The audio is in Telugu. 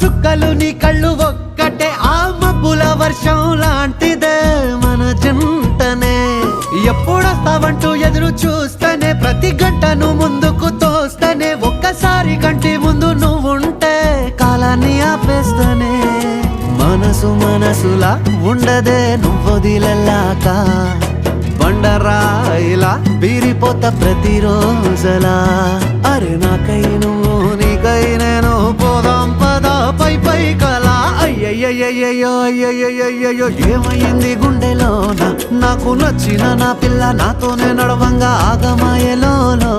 సుక్కలు నీ కళ్ళు ఒక్కటే ఆ మబ్బుల వర్షం లాంటిదే మన జంటనే ఎప్పుడొస్తావంటూ ఎదురు చూస్తేనే ప్రతి గంటను ముందుకు తోస్తేనే ఒక్కసారి కంటి ముందు నువ్వుంటే కాలాన్ని ఆపేస్తేనే మనసులా ఉండదే నువ్వొదిలెల్లాక బండరాయిలా బీరిపోత ప్రతిరోజలా అరే నాకై నువ్వు నీకై నేను పోదాం పదా పై కలా అయ్యయ్యో అయ్యయ్యో ఏమైంది గుండెలోన నాకు నచ్చిన నా పిల్ల నాతోనే నడవంగా ఆగమాయలోనా